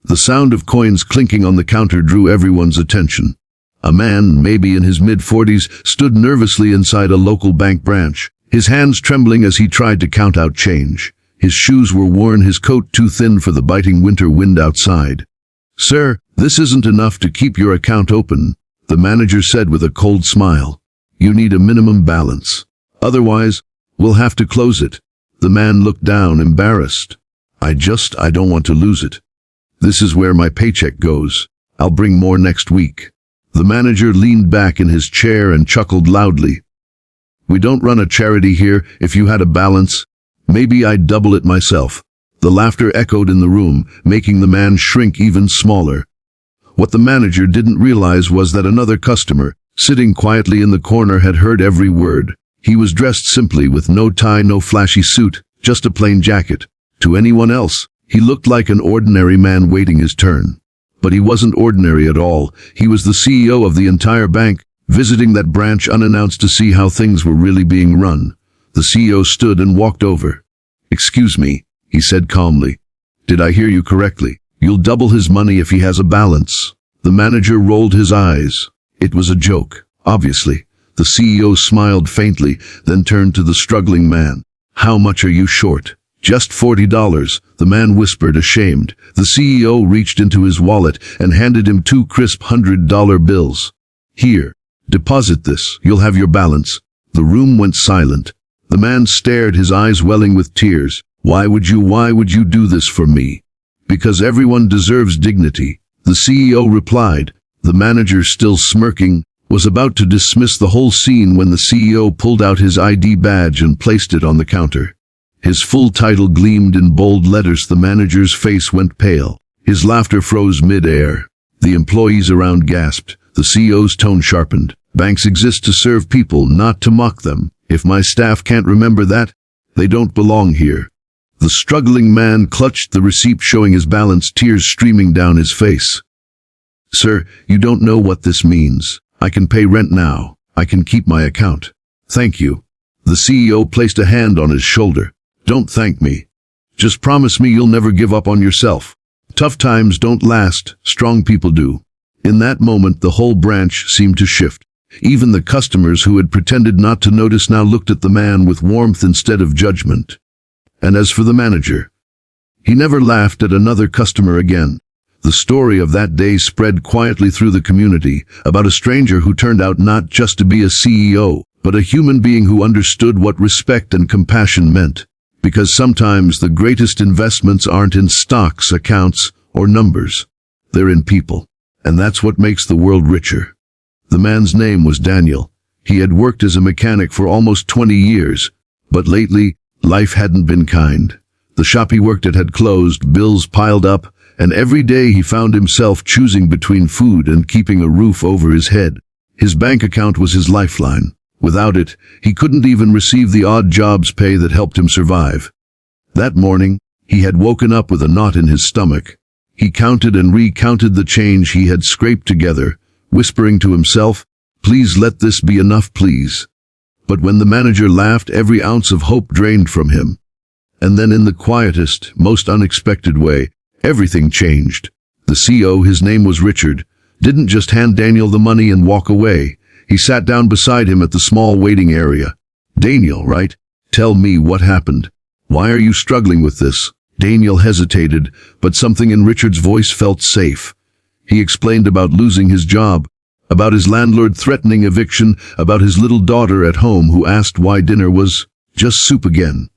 The sound of coins clinking on the counter drew everyone's attention. A man, maybe in his mid-40s, stood nervously inside a local bank branch, his hands trembling as he tried to count out change. His shoes were worn, his coat too thin for the biting winter wind outside. "Sir, this isn't enough to keep your account open," the manager said with a cold smile. "You need a minimum balance. Otherwise, we'll have to close it." The man looked down, embarrassed. I don't want to lose it. This is where my paycheck goes. I'll bring more next week." The manager leaned back in his chair and chuckled loudly. "We don't run a charity here. If you had a balance, maybe I'd double it myself." The laughter echoed in the room, making the man shrink even smaller. What the manager didn't realize was that another customer, sitting quietly in the corner, had heard every word. He was dressed simply, with no tie, no flashy suit, just a plain jacket. To anyone else, he looked like an ordinary man waiting his turn. But he wasn't ordinary at all. He was the CEO of the entire bank, visiting that branch unannounced to see how things were really being run. The CEO stood and walked over. "Excuse me," he said calmly. "Did I hear you correctly? You'll double his money if he has a balance." The manager rolled his eyes. It was a joke, obviously. The CEO smiled faintly, then turned to the struggling man. "How much are you short?" "Just $40, the man whispered, ashamed. The CEO reached into his wallet and handed him 2 crisp $100 bills. "Here, deposit this. You'll have your balance." The room went silent. The man stared, his eyes welling with tears. Why would you do this for me?" "Because everyone deserves dignity," the CEO replied. The manager, still smirking, was about to dismiss the whole scene when the CEO pulled out his ID badge and placed it on the counter. His full title gleamed in bold letters. The manager's face went pale. His laughter froze mid-air. The employees around gasped. The CEO's tone sharpened. "Banks exist to serve people, not to mock them. If my staff can't remember that, they don't belong here." The struggling man clutched the receipt showing his balance, tears streaming down his face. "Sir, you don't know what this means. I can pay rent now. I can keep my account. Thank you." The CEO placed a hand on his shoulder. "Don't thank me. Just promise me you'll never give up on yourself. Tough times don't last, strong people do." In that moment, the whole branch seemed to shift. Even the customers who had pretended not to notice now looked at the man with warmth instead of judgment. And as for the manager, he never laughed at another customer again. The story of that day spread quietly through the community, about a stranger who turned out not just to be a CEO, but a human being who understood what respect and compassion meant. Because sometimes the greatest investments aren't in stocks, accounts, or numbers. They're in people. And that's what makes the world richer. The man's name was Daniel. He had worked as a mechanic for almost 20 years, but lately, life hadn't been kind. The shop he worked at had closed, bills piled up, and every day he found himself choosing between food and keeping a roof over his head. His bank account was his lifeline. Without it, he couldn't even receive the odd jobs pay that helped him survive. That morning, he had woken up with a knot in his stomach. He counted and recounted the change he had scraped together, whispering to himself, "Please let this be enough, please." But when the manager laughed, every ounce of hope drained from him. And then in the quietest, most unexpected way, everything changed. The CEO, his name was Richard, didn't just hand Daniel the money and walk away. He sat down beside him at the small waiting area. "Daniel, right? Tell me what happened. Why are you struggling with this?" Daniel hesitated, but something in Richard's voice felt safe. He explained about losing his job, about his landlord threatening eviction, about his little daughter at home who asked why dinner was just soup again.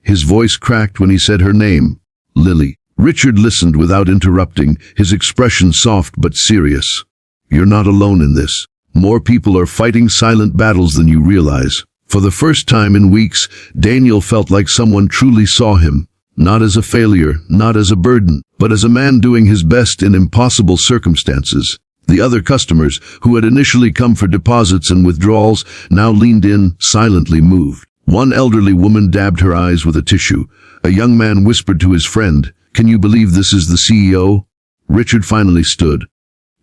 His voice cracked when he said her name, Lily. Richard listened without interrupting, his expression soft but serious. "You're not alone in this. More people are fighting silent battles than you realize." For the first time in weeks, Daniel felt like someone truly saw him, not as a failure, not as a burden, but as a man doing his best in impossible circumstances. The other customers, who had initially come for deposits and withdrawals, now leaned in, silently moved. One elderly woman dabbed her eyes with a tissue. A young man whispered to his friend, "Can you believe this is the CEO?" Richard finally stood.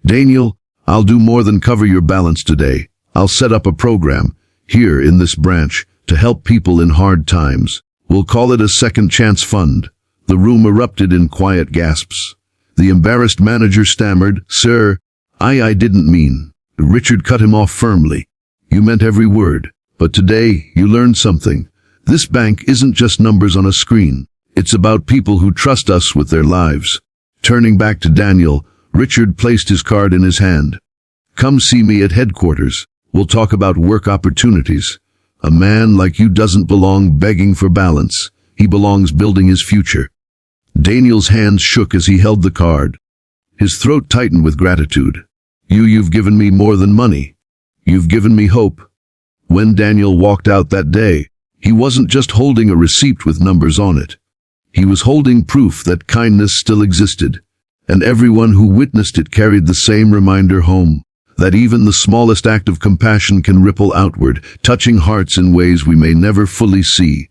"Daniel, I'll do more than cover your balance today. I'll set up a program, here in this branch, to help people in hard times. We'll call it a second chance fund." The room erupted in quiet gasps. The embarrassed manager stammered, "Sir, I didn't mean." Richard cut him off firmly. "You meant every word. But today, you learned something. This bank isn't just numbers on a screen. It's about people who trust us with their lives." Turning back to Daniel, Richard placed his card in his hand. "Come see me at headquarters. We'll talk about work opportunities. A man like you doesn't belong begging for balance. He belongs building his future." Daniel's hands shook as he held the card. His throat tightened with gratitude. You've given me more than money. You've given me hope." When Daniel walked out that day, he wasn't just holding a receipt with numbers on it. He was holding proof that kindness still existed, and everyone who witnessed it carried the same reminder home, that even the smallest act of compassion can ripple outward, touching hearts in ways we may never fully see.